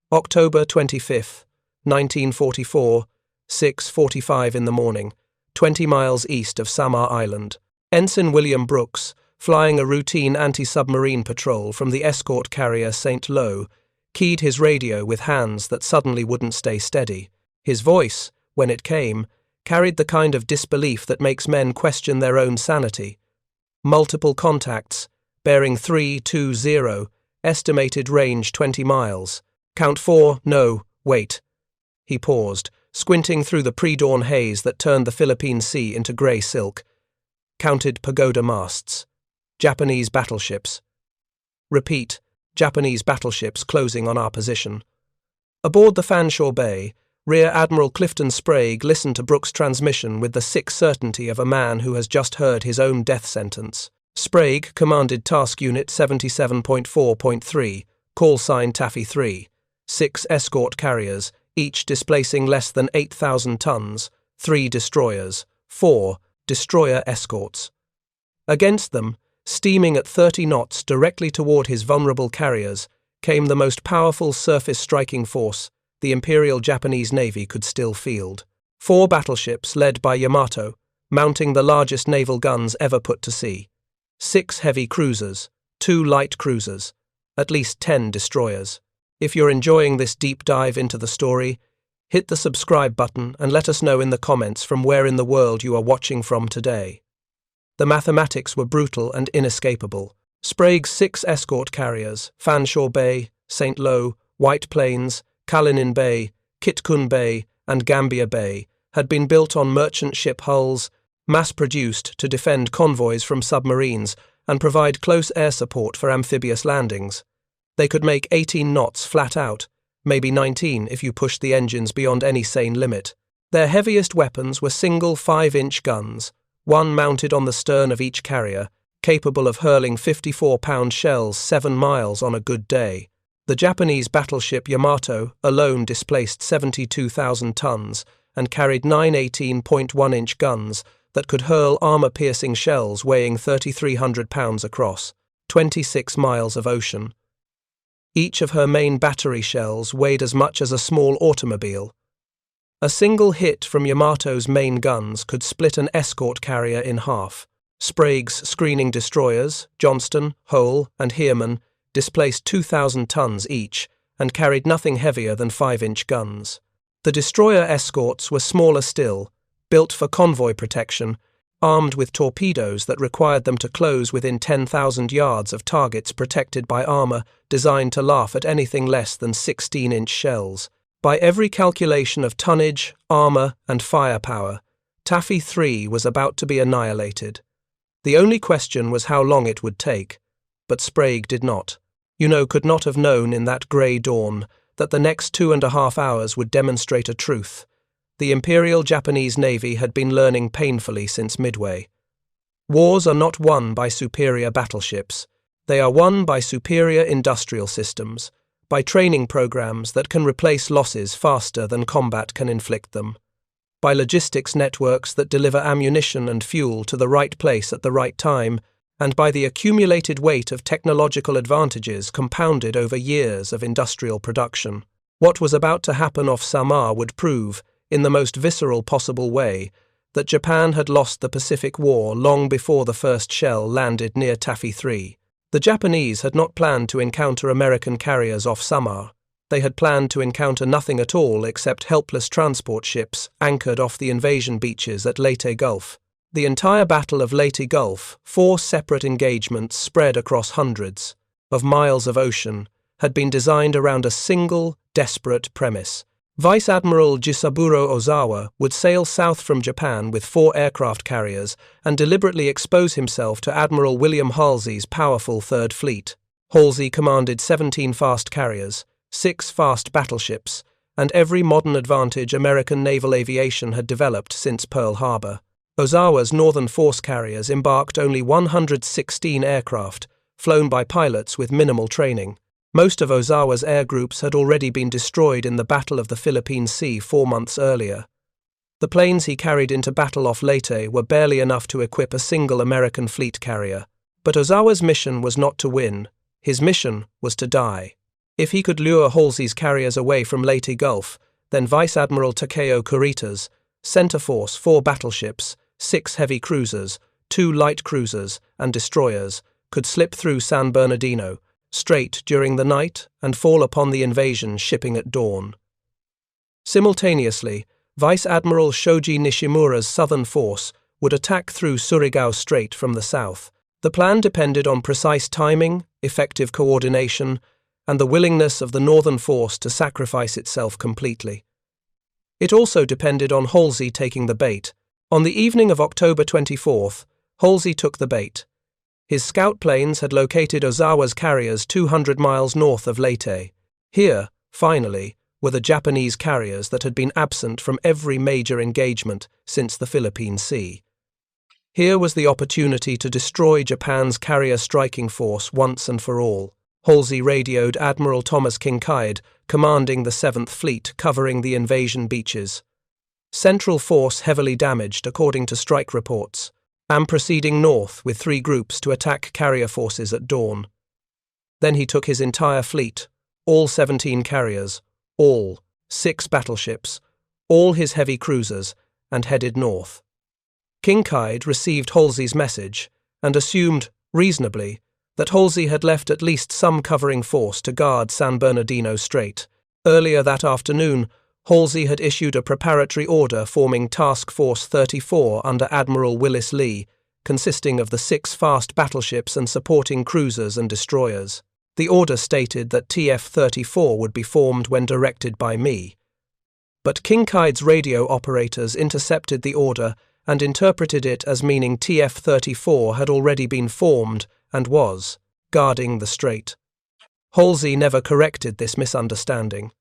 October 25th, 1944, 6:45 in the morning, 20 miles east of Samar Island. Ensign William Brooks, flying a routine anti-submarine patrol from the escort carrier St. Lo, keyed his radio with hands that suddenly wouldn't stay steady. His voice, when it came, carried the kind of disbelief that makes men question their own sanity. Multiple contacts, bearing 320, estimated range 20 miles. Count 4, no, wait. He paused, squinting through the pre-dawn haze that turned the Philippine Sea into grey silk. Counted pagoda masts. Japanese battleships. Repeat, Japanese battleships closing on our position. Aboard the Fanshawe Bay, Rear Admiral Clifton Sprague listened to Brooks' transmission with the sick certainty of a man who has just heard his own death sentence. Sprague commanded Task Unit 77.4.3, call sign Taffy Three, 6 escort carriers, each displacing less than 8,000 tons, 3 destroyers, 4 destroyer escorts. Against them, steaming at 30 knots directly toward his vulnerable carriers, came the most powerful surface striking force the Imperial Japanese Navy could still field. 4 battleships led by Yamato, mounting the largest naval guns ever put to sea. 6 heavy cruisers, 2 light cruisers, at least 10 destroyers. If you're enjoying this deep dive into the story, hit the subscribe button and let us know in the comments from where in the world you are watching from today. The mathematics were brutal and inescapable. Sprague's 6 escort carriers, Fanshawe Bay, St. Lo, White Plains, Kalinin Bay, Kitkun Bay, and Gambia Bay, had been built on merchant ship hulls, mass-produced to defend convoys from submarines and provide close air support for amphibious landings. They could make 18 knots flat out, maybe 19 if you pushed the engines beyond any sane limit. Their heaviest weapons were single 5-inch guns, one mounted on the stern of each carrier, capable of hurling 54-pound shells 7 miles on a good day. The Japanese battleship Yamato alone displaced 72,000 tons and carried 9 18.1-inch guns that could hurl armor-piercing shells weighing 3,300 pounds across, 26 miles of ocean. Each of her main battery shells weighed as much as a small automobile. A single hit from Yamato's main guns could split an escort carrier in half. Sprague's screening destroyers, Johnston, Hull, and Heermann, displaced 2,000 tons each and carried nothing heavier than 5-inch guns. The destroyer escorts were smaller still, built for convoy protection, armed with torpedoes that required them to close within 10,000 yards of targets protected by armor designed to laugh at anything less than 16-inch shells. By every calculation of tonnage, armor, and firepower, Taffy Three was about to be annihilated. The only question was how long it would take, but Sprague did not. Could not have known in that grey dawn that the next 2.5 hours would demonstrate a truth. The Imperial Japanese Navy had been learning painfully since Midway. Wars are not won by superior battleships. They are won by superior industrial systems, by training programs that can replace losses faster than combat can inflict them, by logistics networks that deliver ammunition and fuel to the right place at the right time, and by the accumulated weight of technological advantages compounded over years of industrial production. What was about to happen off Samar would prove, in the most visceral possible way, that Japan had lost the Pacific War long before the first shell landed near Taffy Three. The Japanese had not planned to encounter American carriers off Samar. They had planned to encounter nothing at all except helpless transport ships anchored off the invasion beaches at Leyte Gulf. The entire Battle of Leyte Gulf, 4 separate engagements spread across hundreds of miles of ocean, had been designed around a single, desperate premise. Vice Admiral Jisaburo Ozawa would sail south from Japan with 4 aircraft carriers and deliberately expose himself to Admiral William Halsey's powerful Third Fleet. Halsey commanded 17 fast carriers, 6 fast battleships, and every modern advantage American naval aviation had developed since Pearl Harbor. Ozawa's Northern Force carriers embarked only 116 aircraft, flown by pilots with minimal training. Most of Ozawa's air groups had already been destroyed in the Battle of the Philippine Sea 4 months earlier. The planes he carried into battle off Leyte were barely enough to equip a single American fleet carrier. But Ozawa's mission was not to win. His mission was to die. If he could lure Halsey's carriers away from Leyte Gulf, then Vice Admiral Takeo Kurita's center force, 4 battleships, 6 heavy cruisers, 2 light cruisers, and destroyers, could slip through San Bernardino Strait during the night and fall upon the invasion shipping at dawn. Simultaneously, Vice Admiral Shoji Nishimura's southern force would attack through Surigao Strait from the south. The plan depended on precise timing, effective coordination, and the willingness of the northern force to sacrifice itself completely. It also depended on Halsey taking the bait. On the evening of October 24th, Halsey took the bait. His scout planes had located Ozawa's carriers 200 miles north of Leyte. Here, finally, were the Japanese carriers that had been absent from every major engagement since the Philippine Sea. Here was the opportunity to destroy Japan's carrier striking force once and for all. Halsey radioed Admiral Thomas Kinkaid, commanding the 7th Fleet, covering the invasion beaches. Central force heavily damaged, according to strike reports. Am proceeding north with 3 groups to attack carrier forces at dawn. Then he took his entire fleet, all 17 carriers, all 6 battleships, all his heavy cruisers, and headed north. Kinkaid received Halsey's message and assumed, reasonably, that Halsey had left at least some covering force to guard San Bernardino Strait. Earlier that afternoon, Halsey had issued a preparatory order forming Task Force 34 under Admiral Willis Lee, consisting of the 6 fast battleships and supporting cruisers and destroyers. The order stated that TF-34 would be formed when directed by me. But Kinkaid's radio operators intercepted the order and interpreted it as meaning TF-34 had already been formed and was guarding the strait. Halsey never corrected this misunderstanding.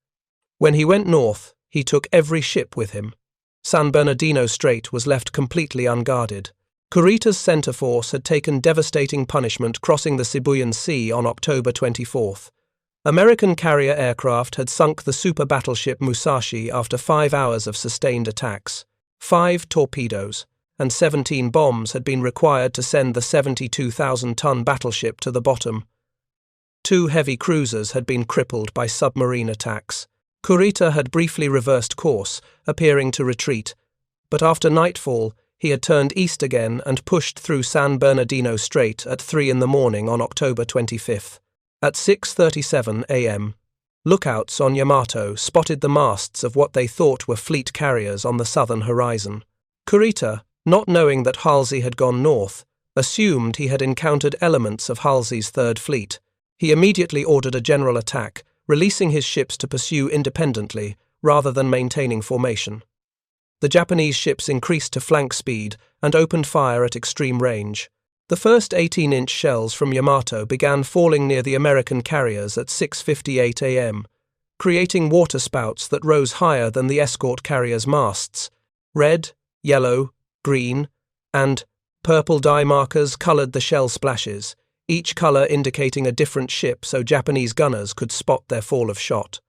When he went north, he took every ship with him. San Bernardino Strait was left completely unguarded. Kurita's center force had taken devastating punishment crossing the Sibuyan Sea on October 24th. American carrier aircraft had sunk the super battleship Musashi after 5 hours of sustained attacks. 5 torpedoes and 17 bombs had been required to send the 72,000-ton battleship to the bottom. 2 heavy cruisers had been crippled by submarine attacks. Kurita had briefly reversed course, appearing to retreat, but after nightfall he had turned east again and pushed through San Bernardino Strait at 3 in the morning on October 25th. At 6:37 a.m., lookouts on Yamato spotted the masts of what they thought were fleet carriers on the southern horizon. Kurita, not knowing that Halsey had gone north, assumed he had encountered elements of Halsey's 3rd Fleet. He immediately ordered a general attack, releasing his ships to pursue independently rather than maintaining formation. The Japanese ships increased to flank speed and opened fire at extreme range. The first 18-inch shells from Yamato began falling near the American carriers at 6:58 a.m., creating waterspouts that rose higher than the escort carriers' masts. Red, yellow, green, and purple dye markers colored the shell splashes, each color indicating a different ship so Japanese gunners could spot their fall of shot.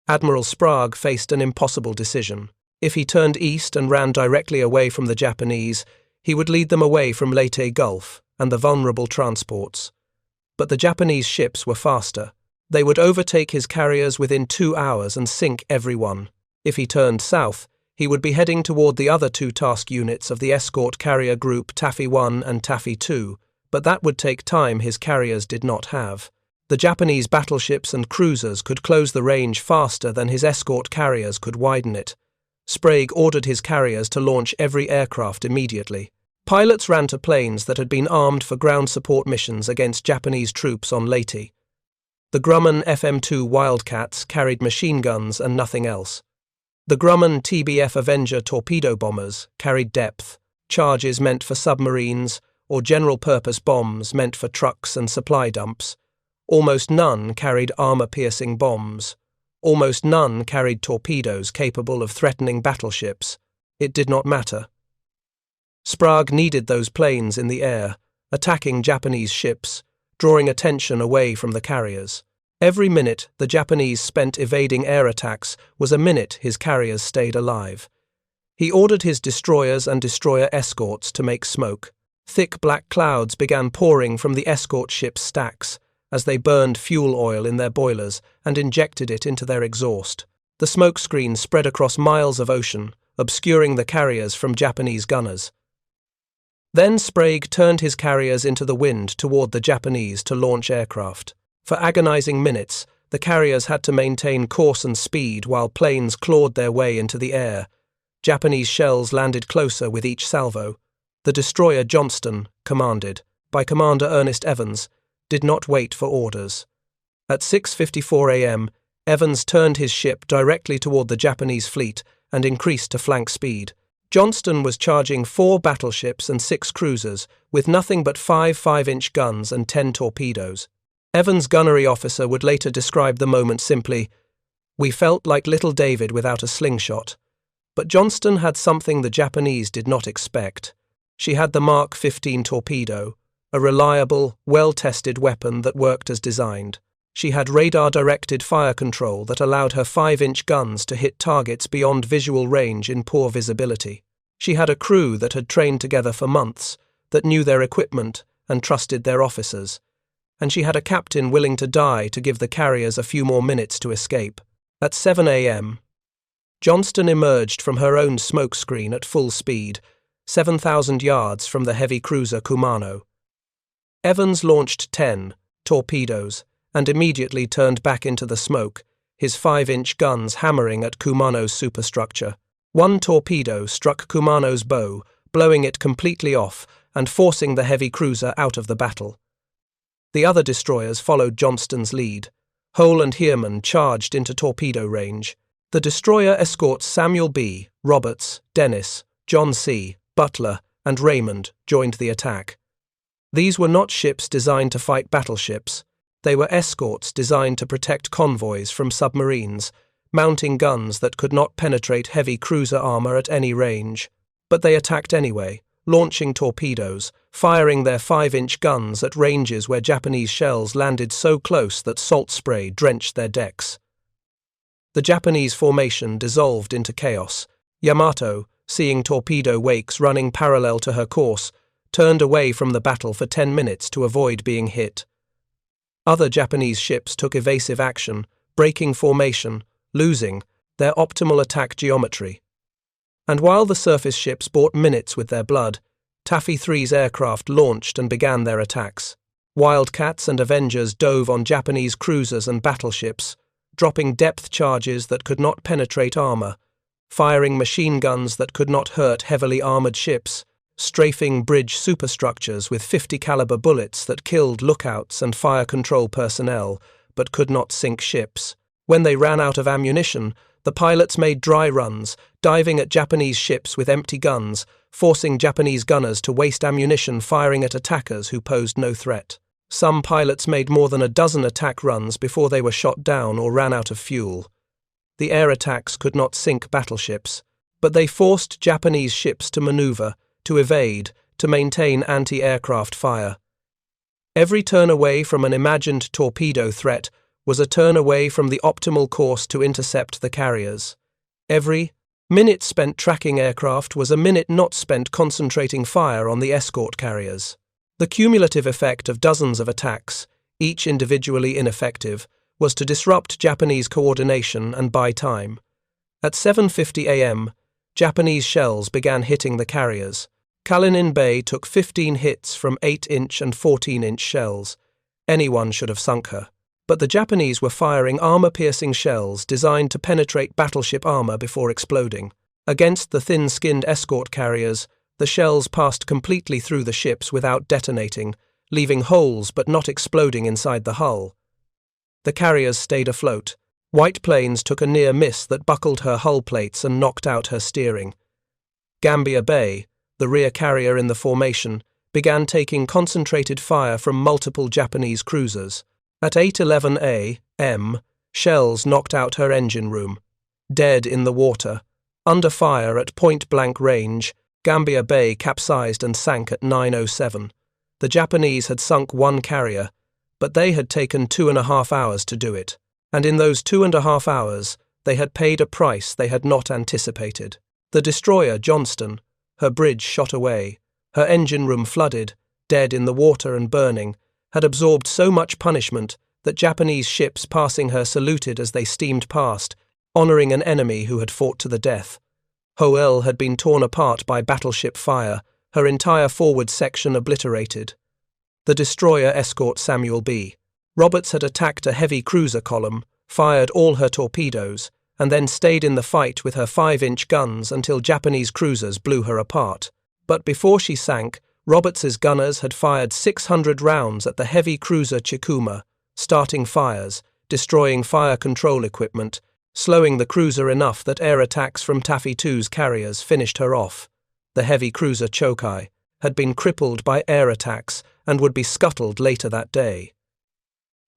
Admiral Sprague faced an impossible decision. If he turned east and ran directly away from the Japanese, he would lead them away from Leyte Gulf and the vulnerable transports. But the Japanese ships were faster. They would overtake his carriers within 2 hours and sink every one. If he turned south, he would be heading toward the other 2 task units of the escort carrier group Taffy 1 and Taffy 2, but that would take time his carriers did not have. The Japanese battleships and cruisers could close the range faster than his escort carriers could widen it. Sprague ordered his carriers to launch every aircraft immediately. Pilots ran to planes that had been armed for ground support missions against Japanese troops on Leyte. The Grumman FM-2 Wildcats carried machine guns and nothing else. The Grumman TBF Avenger torpedo bombers carried depth, charges meant for submarines, or general-purpose bombs meant for trucks and supply dumps. Almost none carried armor-piercing bombs. Almost none carried torpedoes capable of threatening battleships. It did not matter. Sprague needed those planes in the air, attacking Japanese ships, drawing attention away from the carriers. Every minute the Japanese spent evading air attacks was a minute his carriers stayed alive. He ordered his destroyers and destroyer escorts to make smoke. Thick black clouds began pouring from the escort ship's stacks, as they burned fuel oil in their boilers and injected it into their exhaust. The smoke screen spread across miles of ocean, obscuring the carriers from Japanese gunners. Then Sprague turned his carriers into the wind toward the Japanese to launch aircraft. For agonizing minutes, the carriers had to maintain course and speed while planes clawed their way into the air. Japanese shells landed closer with each salvo. The destroyer Johnston, commanded by Commander Ernest Evans, did not wait for orders. At 6:54 a.m., Evans turned his ship directly toward the Japanese fleet and increased to flank speed. Johnston was charging 4 battleships and 6 cruisers, with nothing but 5 5-inch guns and 10 torpedoes. Evans' gunnery officer would later describe the moment simply, "We felt like little David without a slingshot." But Johnston had something the Japanese did not expect. She had the Mark 15 torpedo, a reliable, well-tested weapon that worked as designed. She had radar-directed fire control that allowed her 5-inch guns to hit targets beyond visual range in poor visibility. She had a crew that had trained together for months, that knew their equipment and trusted their officers. And she had a captain willing to die to give the carriers a few more minutes to escape. At 7 a.m., Johnston emerged from her own smoke screen at full speed, 7,000 yards from the heavy cruiser Kumano. Evans launched 10 torpedoes and immediately turned back into the smoke, his 5-inch guns hammering at Kumano's superstructure. One torpedo struck Kumano's bow, blowing it completely off and forcing the heavy cruiser out of the battle. The other destroyers followed Johnston's lead. Hole and Heerman charged into torpedo range. The destroyer escorts Samuel B., Roberts, Dennis, John C., Butler, and Raymond joined the attack. These were not ships designed to fight battleships. They were escorts designed to protect convoys from submarines, mounting guns that could not penetrate heavy cruiser armor at any range. But they attacked anyway, launching torpedoes, firing their 5-inch guns at ranges where Japanese shells landed so close that salt spray drenched their decks. The Japanese formation dissolved into chaos. Yamato, seeing torpedo wakes running parallel to her course, turned away from the battle for 10 minutes to avoid being hit. Other Japanese ships took evasive action, breaking formation, losing their optimal attack geometry. And while the surface ships bought minutes with their blood, Taffy Three's aircraft launched and began their attacks. Wildcats and Avengers dove on Japanese cruisers and battleships, dropping depth charges that could not penetrate armor, firing machine guns that could not hurt heavily armored ships, strafing bridge superstructures with 50 caliber bullets that killed lookouts and fire control personnel, but could not sink ships. When they ran out of ammunition, the pilots made dry runs, diving at Japanese ships with empty guns, forcing Japanese gunners to waste ammunition firing at attackers who posed no threat. Some pilots made more than a dozen attack runs before they were shot down or ran out of fuel. The air attacks could not sink battleships, but they forced Japanese ships to maneuver, to evade, to maintain anti-aircraft fire. Every turn away from an imagined torpedo threat was a turn away from the optimal course to intercept the carriers. Every minute spent tracking aircraft was a minute not spent concentrating fire on the escort carriers. The cumulative effect of dozens of attacks, each individually ineffective, was to disrupt Japanese coordination and buy time. At 7:50 a.m., Japanese shells began hitting the carriers. Kalinin Bay took 15 hits from 8-inch and 14-inch shells. Anyone should have sunk her. But the Japanese were firing armor-piercing shells designed to penetrate battleship armor before exploding. Against the thin-skinned escort carriers, the shells passed completely through the ships without detonating, leaving holes but not exploding inside the hull. The carriers stayed afloat. White Plains took a near miss that buckled her hull plates and knocked out her steering. Gambia Bay, the rear carrier in the formation, began taking concentrated fire from multiple Japanese cruisers. At 8:11 a.m., shells knocked out her engine room. Dead in the water, under fire at point-blank range, Gambia Bay capsized and sank at 9:07. The Japanese had sunk one carrier, but they had taken 2.5 hours to do it. And in those 2.5 hours, they had paid a price they had not anticipated. The destroyer Johnston, her bridge shot away, her engine room flooded, dead in the water and burning, had absorbed so much punishment that Japanese ships passing her saluted as they steamed past, honoring an enemy who had fought to the death. Hoel had been torn apart by battleship fire, her entire forward section obliterated. The destroyer escort Samuel B. Roberts had attacked a heavy cruiser column, fired all her torpedoes, and then stayed in the fight with her 5-inch guns until Japanese cruisers blew her apart. But before she sank, Roberts's gunners had fired 600 rounds at the heavy cruiser Chikuma, starting fires, destroying fire control equipment, slowing the cruiser enough that air attacks from Taffy Two's carriers finished her off. The heavy cruiser Chokai had been crippled by air attacks and would be scuttled later that day.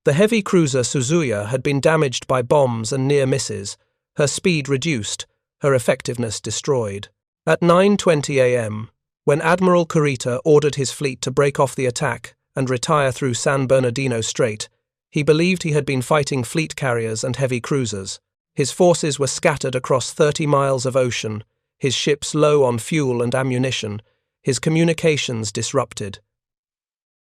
The heavy cruiser Suzuya had been damaged by bombs and near misses, her speed reduced, her effectiveness destroyed. At 9:20 a.m., when Admiral Kurita ordered his fleet to break off the attack and retire through San Bernardino Strait, he believed he had been fighting fleet carriers and heavy cruisers. His forces were scattered across 30 miles of ocean, his ships low on fuel and ammunition, his communications disrupted.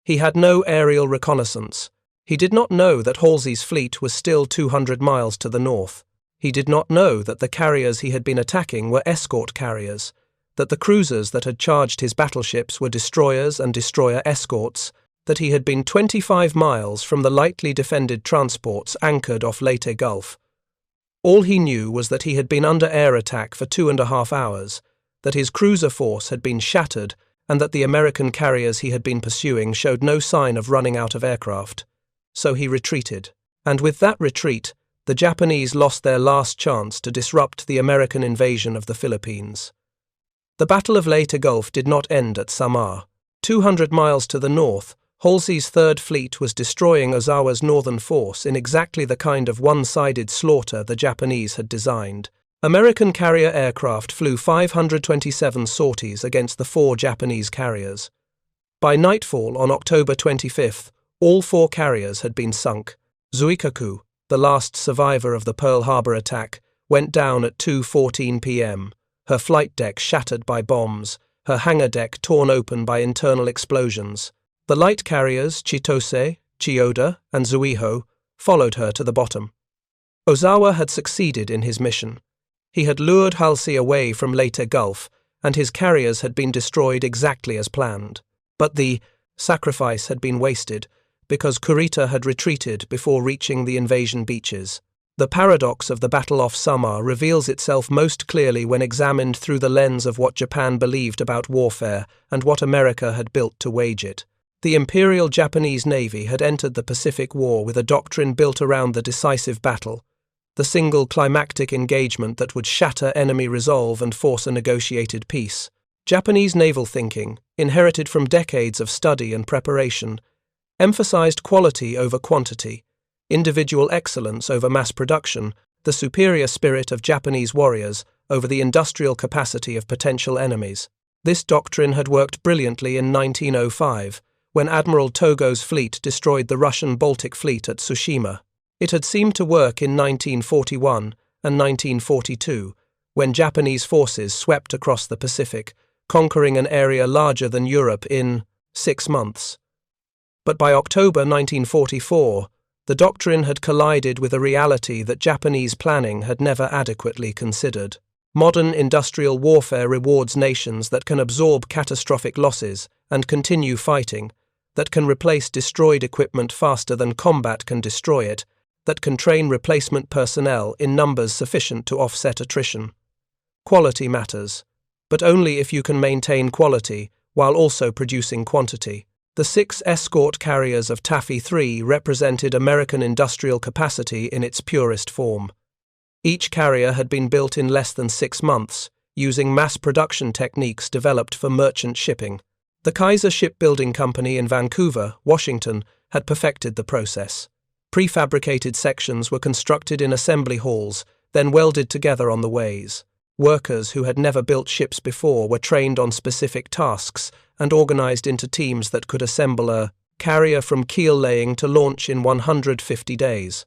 He had no aerial reconnaissance. He did not know that Halsey's fleet was still 200 miles to the north. He did not know that the carriers he had been attacking were escort carriers, that the cruisers that had charged his battleships were destroyers and destroyer escorts, that he had been 25 miles from the lightly defended transports anchored off Leyte Gulf. All he knew was that he had been under air attack for 2.5 hours, that his cruiser force had been shattered, and that the American carriers he had been pursuing showed no sign of running out of aircraft. So he retreated, and with that retreat, the Japanese lost their last chance to disrupt the American invasion of the Philippines. The Battle of Leyte Gulf did not end at Samar. 200 miles to the north, Halsey's Third Fleet was destroying Ozawa's northern force in exactly the kind of one-sided slaughter the Japanese had designed. American carrier aircraft flew 527 sorties against the 4 Japanese carriers. By nightfall on October 25th, all 4 carriers had been sunk. Zuikaku, the last survivor of the Pearl Harbor attack, went down at 2:14 p.m., her flight deck shattered by bombs, her hangar deck torn open by internal explosions. The light carriers Chitose, Chiyoda, and Zuiho followed her to the bottom. Ozawa had succeeded in his mission. He had lured Halsey away from Leyte Gulf, and his carriers had been destroyed exactly as planned. But the sacrifice had been wasted, because Kurita had retreated before reaching the invasion beaches. The paradox of the battle off Samar reveals itself most clearly when examined through the lens of what Japan believed about warfare and what America had built to wage it. The Imperial Japanese Navy had entered the Pacific War with a doctrine built around the decisive battle, the single climactic engagement that would shatter enemy resolve and force a negotiated peace. Japanese naval thinking, inherited from decades of study and preparation, emphasized quality over quantity, individual excellence over mass production, the superior spirit of Japanese warriors over the industrial capacity of potential enemies. This doctrine had worked brilliantly in 1905, when Admiral Togo's fleet destroyed the Russian Baltic Fleet at Tsushima. It had seemed to work in 1941 and 1942, when Japanese forces swept across the Pacific, conquering an area larger than Europe in 6 months. But by October 1944, the doctrine had collided with a reality that Japanese planning had never adequately considered. Modern industrial warfare rewards nations that can absorb catastrophic losses and continue fighting, that can replace destroyed equipment faster than combat can destroy it, that can train replacement personnel in numbers sufficient to offset attrition. Quality matters, but only if you can maintain quality while also producing quantity. The 6 escort carriers of Taffy Three represented American industrial capacity in its purest form. Each carrier had been built in less than 6 months, using mass production techniques developed for merchant shipping. The Kaiser Shipbuilding Company in Vancouver, Washington, had perfected the process. Prefabricated sections were constructed in assembly halls, then welded together on the ways. Workers who had never built ships before were trained on specific tasks and organized into teams that could assemble a carrier from keel laying to launch in 150 days.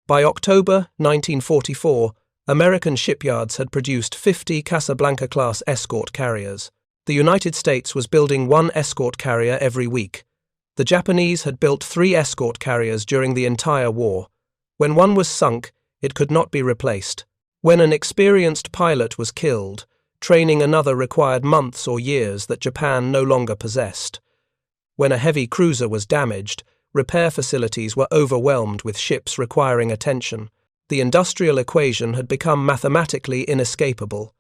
By October 1944, American shipyards had produced 50 Casablanca-class escort carriers. The United States was building 1 escort carrier every week. The The Japanese had built 3 escort carriers during the entire war. When one was sunk, it could not be replaced. When an experienced pilot was killed, training another required months or years that Japan no longer possessed. When a heavy cruiser was damaged, repair facilities were overwhelmed with ships requiring attention. The industrial equation had become mathematically inescapable.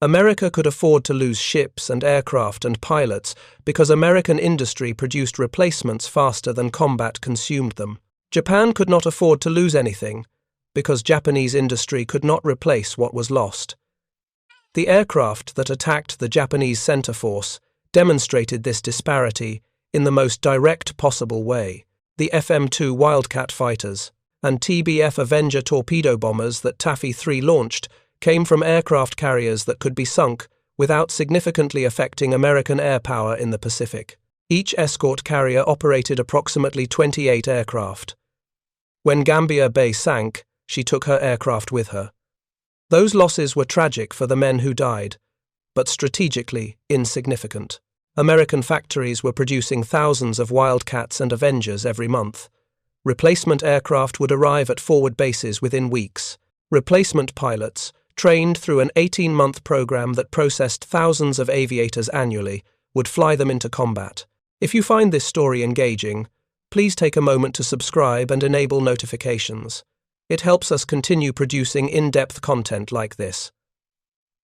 America could afford to lose ships and aircraft and pilots because American industry produced replacements faster than combat consumed them. Japan could not afford to lose anything because Japanese industry could not replace what was lost. The aircraft that attacked the Japanese center force demonstrated this disparity in the most direct possible way. The FM-2 Wildcat fighters and TBF Avenger torpedo bombers that Taffy Three launched came from aircraft carriers that could be sunk without significantly affecting American air power in the Pacific. Each escort carrier operated approximately 28 aircraft. When Gambier Bay sank, she took her aircraft with her. Those losses were tragic for the men who died, but strategically insignificant. American factories were producing thousands of Wildcats and Avengers every month. Replacement aircraft would arrive at forward bases within weeks. Replacement pilots, trained through an 18-month program that processed thousands of aviators annually, would fly them into combat. If you find this story engaging, please take a moment to subscribe and enable notifications. It helps us continue producing in-depth content like this.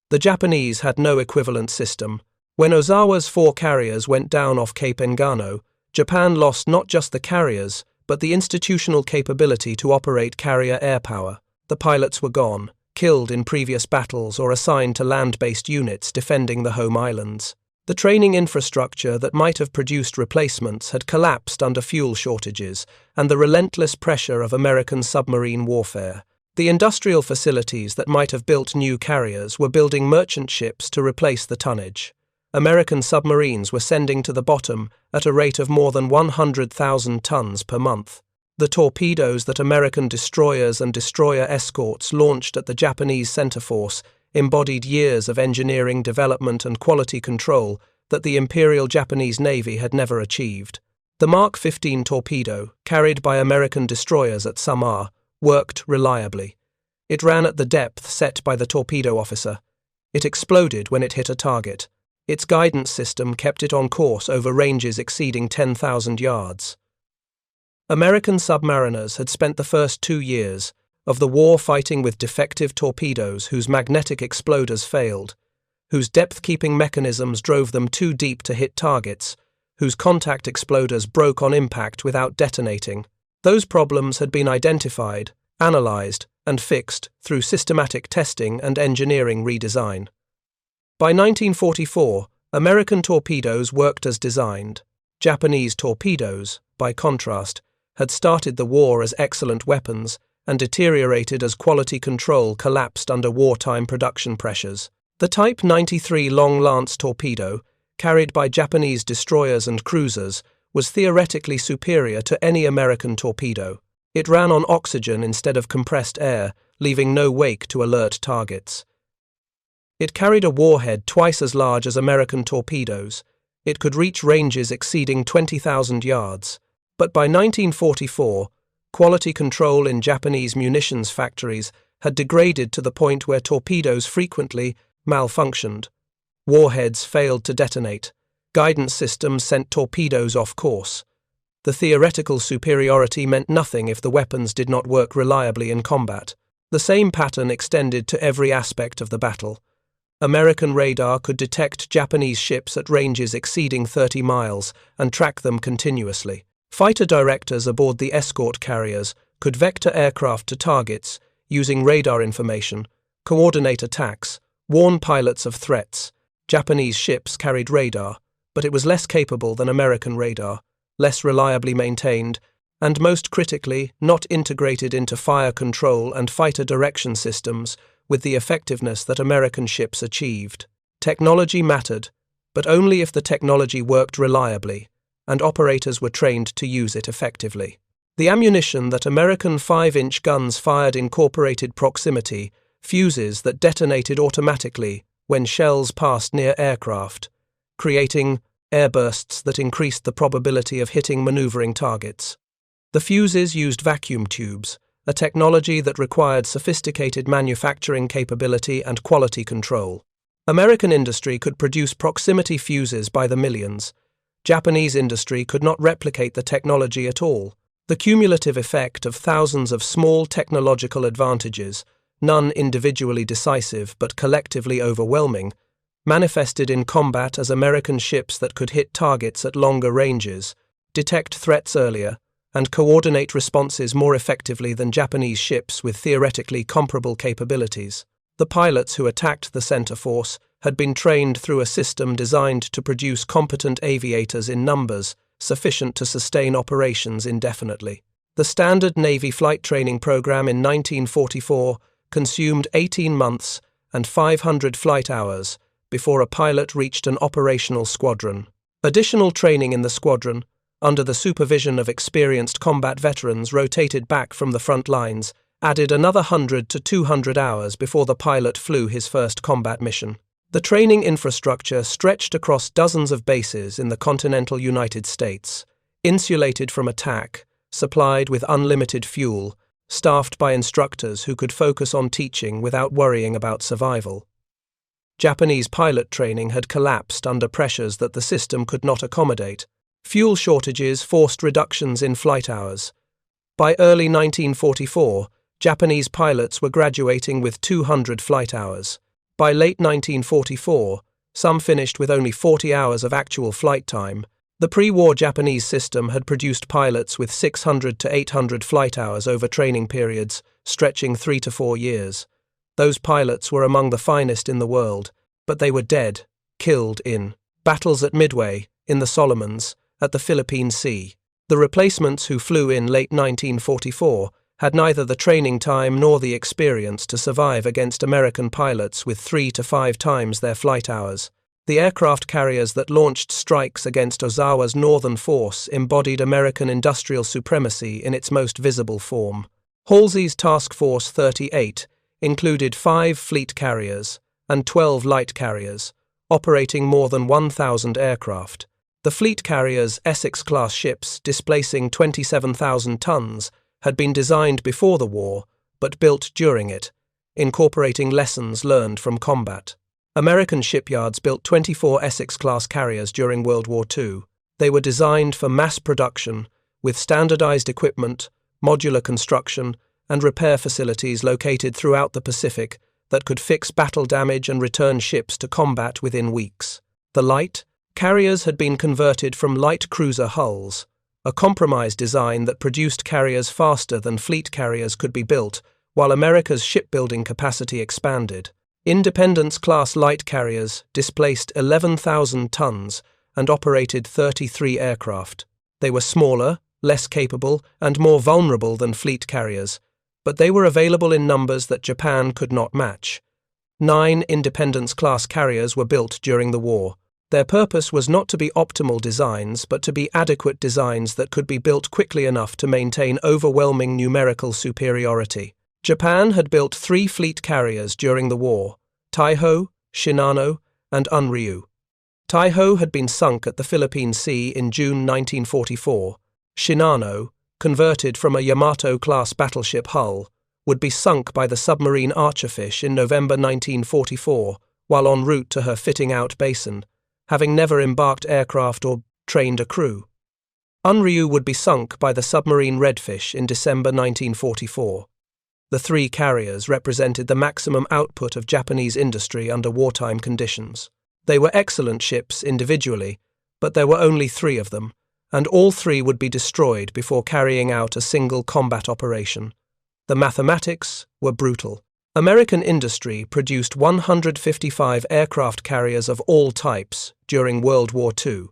The Japanese had no equivalent system. When Ozawa's 4 carriers went down off Cape Engano, Japan lost not just the carriers, but the institutional capability to operate carrier air power. The pilots were gone, killed in previous battles or assigned to land-based units defending the home islands. The training infrastructure that might have produced replacements had collapsed under fuel shortages and the relentless pressure of American submarine warfare. The industrial facilities that might have built new carriers were building merchant ships to replace the tonnage. American submarines were sending to the bottom at a rate of more than 100,000 tons per month. The torpedoes that American destroyers and destroyer escorts launched at the Japanese center force embodied years of engineering, development, and quality control that the Imperial Japanese Navy had never achieved. The Mark 15 torpedo, carried by American destroyers at Samar, worked reliably. It ran at the depth set by the torpedo officer. It exploded when it hit a target. Its guidance system kept it on course over ranges exceeding 10,000 yards. American submariners had spent the first 2 years of the war fighting with defective torpedoes whose magnetic exploders failed, whose depth-keeping mechanisms drove them too deep to hit targets, whose contact exploders broke on impact without detonating. Those problems had been identified, analyzed, and fixed through systematic testing and engineering redesign. By 1944, American torpedoes worked as designed. Japanese torpedoes, by contrast, had started the war as excellent weapons and deteriorated as quality control collapsed under wartime production pressures. The Type 93 Long Lance torpedo, carried by Japanese destroyers and cruisers, was theoretically superior to any American torpedo. It ran on oxygen instead of compressed air, leaving no wake to alert targets. It carried a warhead twice as large as American torpedoes. It could reach ranges exceeding 20,000 yards. But by 1944, quality control in Japanese munitions factories had degraded to the point where torpedoes frequently malfunctioned. Warheads failed to detonate. Guidance systems sent torpedoes off course. The theoretical superiority meant nothing if the weapons did not work reliably in combat. The same pattern extended to every aspect of the battle. American radar could detect Japanese ships at ranges exceeding 30 miles and track them continuously. Fighter directors aboard the escort carriers could vector aircraft to targets using radar information, coordinate attacks, warn pilots of threats. Japanese ships carried radar, but it was less capable than American radar, less reliably maintained, and most critically, not integrated into fire control and fighter direction systems with the effectiveness that American ships achieved. Technology mattered, but only if the technology worked reliably, and operators were trained to use it effectively. The ammunition that American 5-inch guns fired incorporated proximity fuses that detonated automatically when shells passed near aircraft, creating airbursts that increased the probability of hitting maneuvering targets. The fuses used vacuum tubes, a technology that required sophisticated manufacturing capability and quality control. American industry could produce proximity fuses by the millions. Japanese industry could not replicate the technology at all. The cumulative effect of thousands of small technological advantages, none individually decisive but collectively overwhelming, manifested in combat as American ships that could hit targets at longer ranges, detect threats earlier, and coordinate responses more effectively than Japanese ships with theoretically comparable capabilities. The pilots who attacked the center force had been trained through a system designed to produce competent aviators in numbers sufficient to sustain operations indefinitely. The standard Navy flight training program in 1944 consumed 18 months and 500 flight hours before a pilot reached an operational squadron. Additional training in the squadron, under the supervision of experienced combat veterans rotated back from the front lines, added another 100 to 200 hours before the pilot flew his first combat mission. The training infrastructure stretched across dozens of bases in the continental United States, insulated from attack, supplied with unlimited fuel, staffed by instructors who could focus on teaching without worrying about survival. Japanese pilot training had collapsed under pressures that the system could not accommodate. Fuel shortages forced reductions in flight hours. By early 1944, Japanese pilots were graduating with 200 flight hours. By late 1944, some finished with only 40 hours of actual flight time. The pre-war Japanese system had produced pilots with 600 to 800 flight hours over training periods, stretching 3 to 4 years. Those pilots were among the finest in the world, but they were dead, killed in battles at Midway, in the Solomons, at the Philippine Sea. The replacements who flew in late 1944 had neither the training time nor the experience to survive against American pilots with 3 to 5 times their flight hours. The aircraft carriers that launched strikes against Ozawa's northern force embodied American industrial supremacy in its most visible form. Halsey's Task Force 38 included 5 fleet carriers and 12 light carriers, operating more than 1,000 aircraft. The fleet carriers' Essex-class ships, displacing 27,000 tons, had been designed before the war, but built during it, incorporating lessons learned from combat. American shipyards built 24 Essex-class carriers during World War II. They were designed for mass production, with standardized equipment, modular construction, and repair facilities located throughout the Pacific that could fix battle damage and return ships to combat within weeks. The Leyte carriers had been converted from light cruiser hulls, a compromise design that produced carriers faster than fleet carriers could be built, while America's shipbuilding capacity expanded. Independence-class light carriers displaced 11,000 tons and operated 33 aircraft. They were smaller, less capable, and more vulnerable than fleet carriers, but they were available in numbers that Japan could not match. 9 Independence-class carriers were built during the war. Their purpose was not to be optimal designs, but to be adequate designs that could be built quickly enough to maintain overwhelming numerical superiority. Japan had built 3 fleet carriers during the war: Taiho, Shinano, and Unryu. Taiho had been sunk at the Philippine Sea in June 1944. Shinano, converted from a Yamato-class battleship hull, would be sunk by the submarine Archerfish in November 1944 while en route to her fitting-out basin, having never embarked aircraft or trained a crew. Unryu would be sunk by the submarine Redfish in December 1944. The 3 carriers represented the maximum output of Japanese industry under wartime conditions. They were excellent ships individually, but there were only 3 of them, and all 3 would be destroyed before carrying out a single combat operation. The mathematics were brutal. American industry produced 155 aircraft carriers of all types during World War II.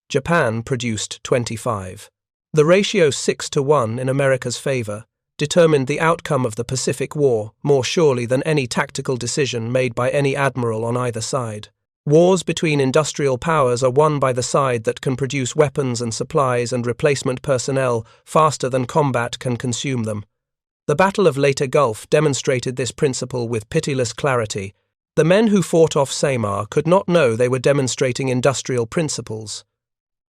Japan produced 25. The ratio 6-to-1 in America's favor determined the outcome of the Pacific War more surely than any tactical decision made by any admiral on either side. Wars between industrial powers are won by the side that can produce weapons and supplies and replacement personnel faster than combat can consume them. The Battle of Leyte Gulf demonstrated this principle with pitiless clarity. The men who fought off Samar could not know they were demonstrating industrial principles.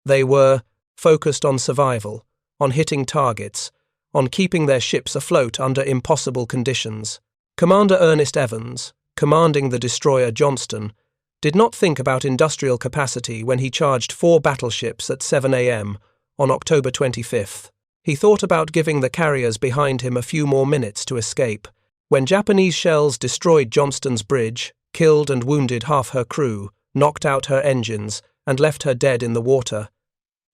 They were focused on survival, on hitting targets, on keeping their ships afloat under impossible conditions. Commander Ernest Evans, commanding the destroyer Johnston, did not think about industrial capacity when he charged 4 battleships at 7 a.m. on October 25th. He thought about giving the carriers behind him a few more minutes to escape. When Japanese shells destroyed Johnston's bridge, killed and wounded half her crew, knocked out her engines, and left her dead in the water,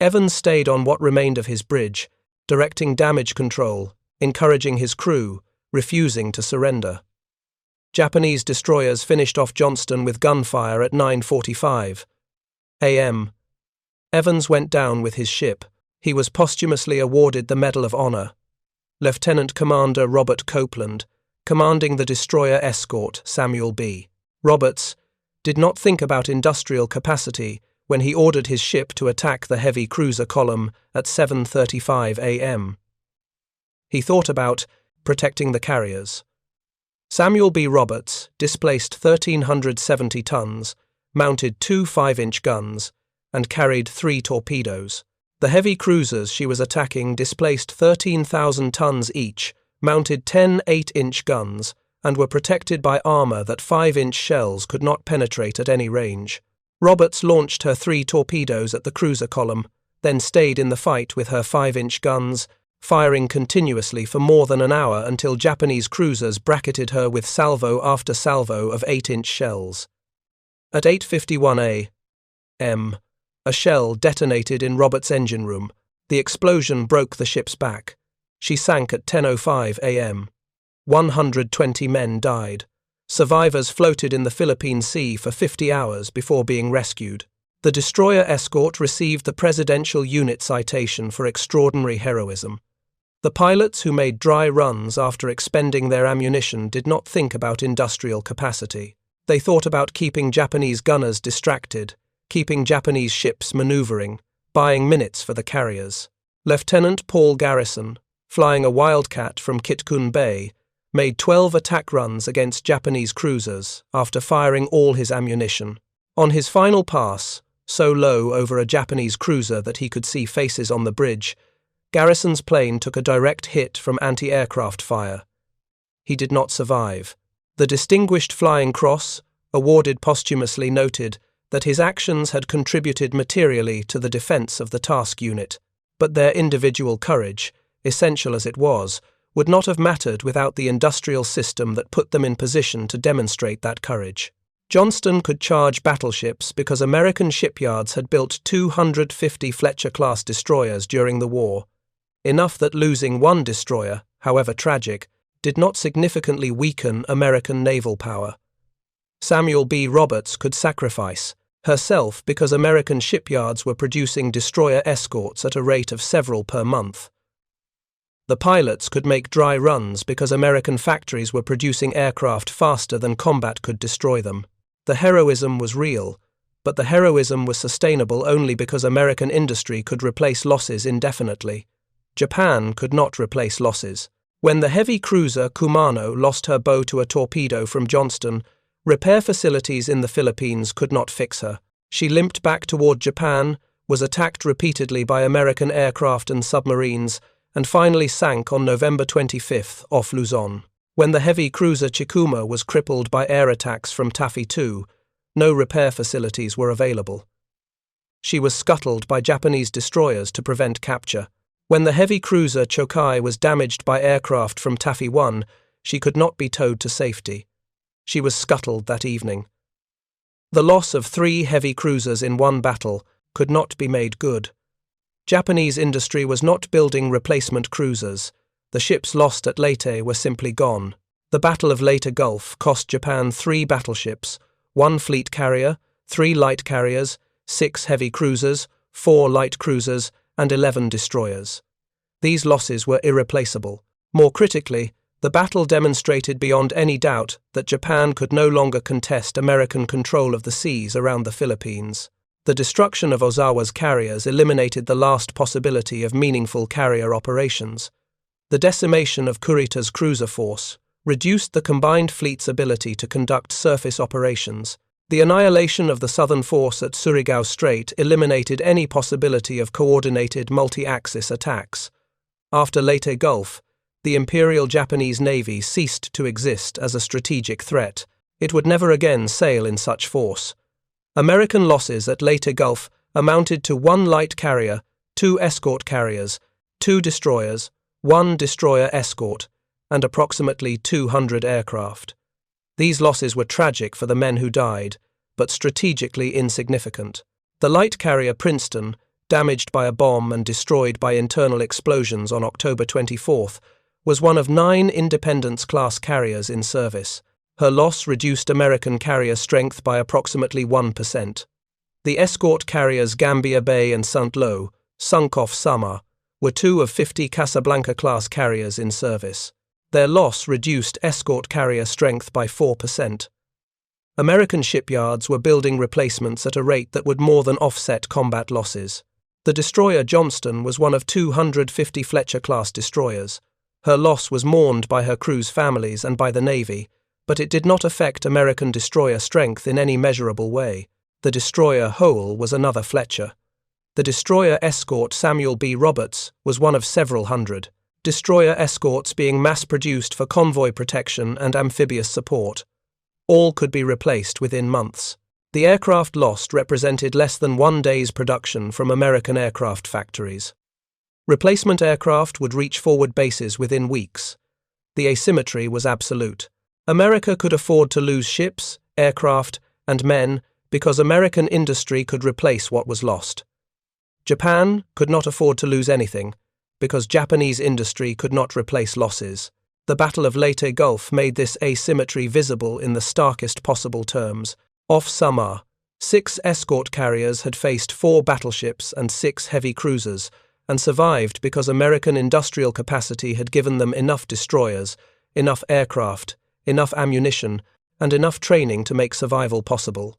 Evans stayed on what remained of his bridge, directing damage control, encouraging his crew, refusing to surrender. Japanese destroyers finished off Johnston with gunfire at 9:45 a.m. Evans went down with his ship. He was posthumously awarded the Medal of Honor. Lieutenant Commander Robert Copeland, commanding the destroyer escort Samuel B. Roberts, did not think about industrial capacity when he ordered his ship to attack the heavy cruiser column at 7:35 a.m. He thought about protecting the carriers. Samuel B. Roberts displaced 1,370 tons, mounted 2 5-inch guns, and carried 3 torpedoes. The heavy cruisers she was attacking displaced 13,000 tons each, mounted 10 8-inch guns, and were protected by armor that 5-inch shells could not penetrate at any range. Roberts launched her 3 torpedoes at the cruiser column, then stayed in the fight with her 5-inch guns, firing continuously for more than an hour until Japanese cruisers bracketed her with salvo after salvo of 8-inch shells. At 8:51 a.m., a shell detonated in Roberts' engine room. The explosion broke the ship's back. She sank at 10:05 a.m. 120 men died. Survivors floated in the Philippine Sea for 50 hours before being rescued. The destroyer escort received the Presidential Unit Citation for extraordinary heroism. The pilots who made dry runs after expending their ammunition did not think about industrial capacity. They thought about keeping Japanese gunners distracted, keeping Japanese ships maneuvering, buying minutes for the carriers. Lieutenant Paul Garrison, flying a Wildcat from Kitkun Bay, made 12 attack runs against Japanese cruisers after firing all his ammunition. On his final pass, so low over a Japanese cruiser that he could see faces on the bridge, Garrison's plane took a direct hit from anti-aircraft fire. He did not survive. The Distinguished Flying Cross, awarded posthumously, noted that his actions had contributed materially to the defense of the task unit, but their individual courage, essential as it was, would not have mattered without the industrial system that put them in position to demonstrate that courage. Johnston could charge battleships because American shipyards had built 250 Fletcher-class destroyers during the war, enough that losing one destroyer, however tragic, did not significantly weaken American naval power. Samuel B. Roberts could sacrifice herself because American shipyards were producing destroyer escorts at a rate of several per month. The pilots could make dry runs because American factories were producing aircraft faster than combat could destroy them. The heroism was real, but the heroism was sustainable only because American industry could replace losses indefinitely. Japan could not replace losses. When the heavy cruiser Kumano lost her bow to a torpedo from Johnston, repair facilities in the Philippines could not fix her. She limped back toward Japan, was attacked repeatedly by American aircraft and submarines, and finally sank on November 25th off Luzon. When the heavy cruiser Chikuma was crippled by air attacks from Taffy 2, no repair facilities were available. She was scuttled by Japanese destroyers to prevent capture. When the heavy cruiser Chokai was damaged by aircraft from Taffy 1, she could not be towed to safety. She was scuttled that evening. The loss of 3 heavy cruisers in one battle could not be made good. Japanese industry was not building replacement cruisers. The ships lost at Leyte were simply gone. The Battle of Leyte Gulf cost Japan 3 battleships, 1 fleet carrier, 3 light carriers, 6 heavy cruisers, 4 light cruisers, and 11 destroyers. These losses were irreplaceable. More critically, the battle demonstrated beyond any doubt that Japan could no longer contest American control of the seas around the Philippines. The destruction of Ozawa's carriers eliminated the last possibility of meaningful carrier operations. The decimation of Kurita's cruiser force, reduced the combined fleet's ability to conduct surface operations. The annihilation of the southern force at Surigao Strait eliminated any possibility of coordinated multi-axis attacks. After Leyte Gulf, the Imperial Japanese Navy ceased to exist as a strategic threat. It would never again sail in such force. American losses at Leyte Gulf amounted to 1 light carrier, 2 escort carriers, 2 destroyers, 1 destroyer escort, and approximately 200 aircraft. These losses were tragic for the men who died, but strategically insignificant. The light carrier Princeton, damaged by a bomb and destroyed by internal explosions on October 24th, was one of 9 Independence-class carriers in service. Her loss reduced American carrier strength by approximately 1%. The escort carriers Gambia Bay and St. Lo, sunk off Samar, were 2 of 50 Casablanca-class carriers in service. Their loss reduced escort carrier strength by 4%. American shipyards were building replacements at a rate that would more than offset combat losses. The destroyer Johnston was one of 250 Fletcher-class destroyers. Her loss was mourned by her crew's families and by the Navy, but it did not affect American destroyer strength in any measurable way. The destroyer Hole was another Fletcher. The destroyer escort Samuel B. Roberts was one of several hundred. Destroyer escorts being mass-produced for convoy protection and amphibious support. All could be replaced within months. The aircraft lost represented less than 1 day's production from American aircraft factories. Replacement aircraft would reach forward bases within weeks. The asymmetry was absolute. America could afford to lose ships, aircraft, and men because American industry could replace what was lost. Japan could not afford to lose anything because Japanese industry could not replace losses. The Battle of Leyte Gulf made this asymmetry visible in the starkest possible terms. Off Samar, 6 escort carriers had faced 4 battleships and 6 heavy cruisers, and survived because American industrial capacity had given them enough destroyers, enough aircraft, enough ammunition, and enough training to make survival possible.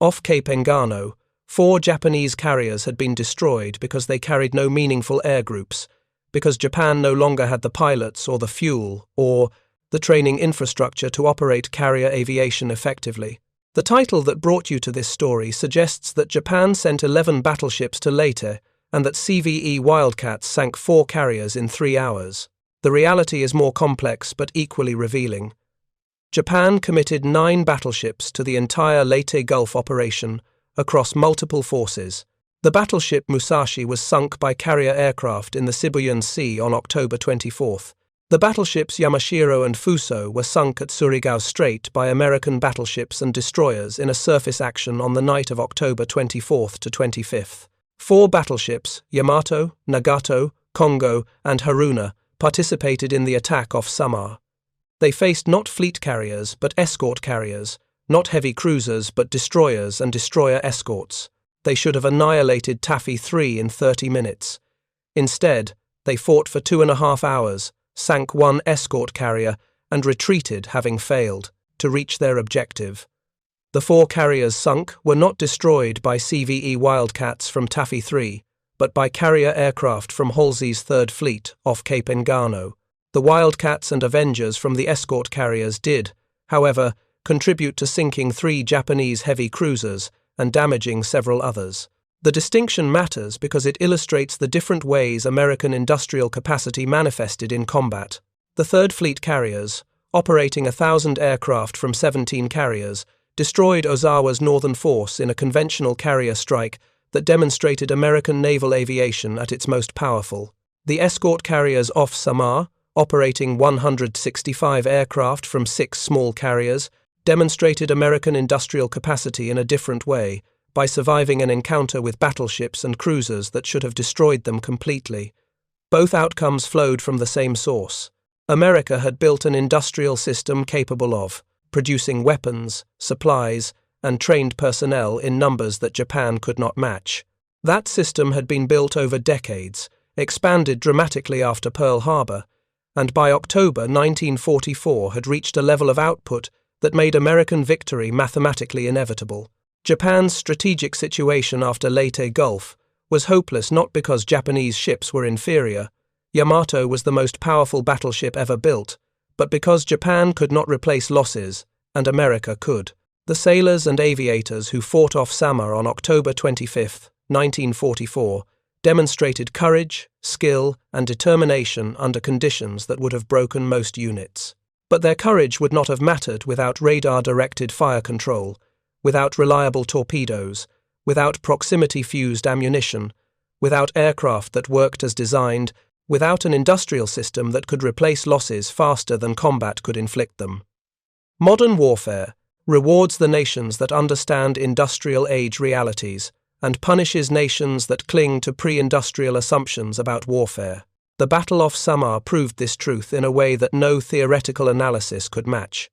Off Cape Engano, 4 Japanese carriers had been destroyed because they carried no meaningful air groups, because Japan no longer had the pilots or the fuel or the training infrastructure to operate carrier aviation effectively. The title that brought you to this story suggests that Japan sent 11 battleships to Leyte and that CVE Wildcats sank 4 carriers in 3 hours. The reality is more complex but equally revealing. Japan committed 9 battleships to the entire Leyte Gulf operation across multiple forces. The battleship Musashi was sunk by carrier aircraft in the Sibuyan Sea on October 24th. The battleships Yamashiro and Fuso were sunk at Surigao Strait by American battleships and destroyers in a surface action on the night of October 24th to 25th. 4 battleships, Yamato, Nagato, Kongo, and Haruna, participated in the attack off Samar. They faced not fleet carriers but escort carriers, not heavy cruisers but destroyers and destroyer escorts. They should have annihilated Taffy Three in 30 minutes. Instead, they fought for 2.5 hours, sank 1 escort carrier, and retreated, having failed, to reach their objective. The 4 carriers sunk were not destroyed by CVE Wildcats from Taffy Three, but by carrier aircraft from Halsey's 3rd Fleet off Cape Engano. The Wildcats and Avengers from the escort carriers did, however, contribute to sinking 3 Japanese heavy cruisers and damaging several others. The distinction matters because it illustrates the different ways American industrial capacity manifested in combat. The 3rd Fleet carriers, operating 1,000 aircraft from 17 carriers, destroyed Ozawa's northern force in a conventional carrier strike that demonstrated American naval aviation at its most powerful. The escort carriers off Samar, operating 165 aircraft from 6 small carriers, demonstrated American industrial capacity in a different way by surviving an encounter with battleships and cruisers that should have destroyed them completely. Both outcomes flowed from the same source. America had built an industrial system capable of producing weapons, supplies, and trained personnel in numbers that Japan could not match. That system had been built over decades, expanded dramatically after Pearl Harbor, and by October 1944 had reached a level of output that made American victory mathematically inevitable. Japan's strategic situation after Leyte Gulf was hopeless not because Japanese ships were inferior. Yamato was the most powerful battleship ever built, but because Japan could not replace losses, and America could. The sailors and aviators who fought off Samar on October 25, 1944, demonstrated courage, skill, and determination under conditions that would have broken most units. But their courage would not have mattered without radar-directed fire control, without reliable torpedoes, without proximity-fused ammunition, without aircraft that worked as designed, without an industrial system that could replace losses faster than combat could inflict them. Modern warfare rewards the nations that understand industrial age realities and punishes nations that cling to pre-industrial assumptions about warfare. The Battle off Samar proved this truth in a way that no theoretical analysis could match.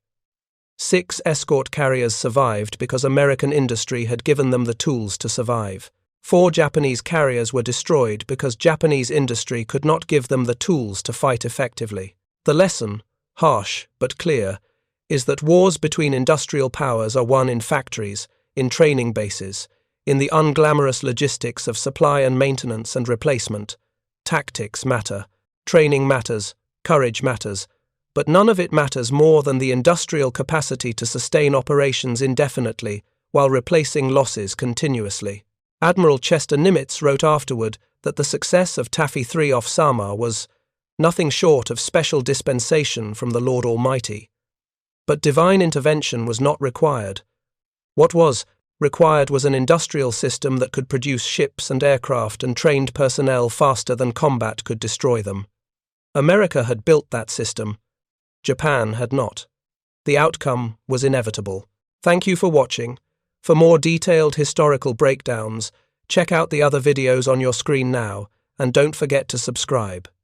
6 escort carriers survived because American industry had given them the tools to survive. 4 Japanese carriers were destroyed because Japanese industry could not give them the tools to fight effectively. The lesson, harsh but clear, is that wars between industrial powers are won in factories, in training bases, in the unglamorous logistics of supply and maintenance and replacement. Tactics matter, training matters, courage matters, but none of it matters more than the industrial capacity to sustain operations indefinitely while replacing losses continuously. Admiral Chester Nimitz wrote afterward that the success of Taffy Three off Samar was nothing short of special dispensation from the Lord Almighty. But divine intervention was not required. What was required was an industrial system that could produce ships and aircraft and trained personnel faster than combat could destroy them. America had built that system. Japan had not. The outcome was inevitable. Thank you for watching. For more detailed historical breakdowns, check out the other videos on your screen now, and don't forget to subscribe.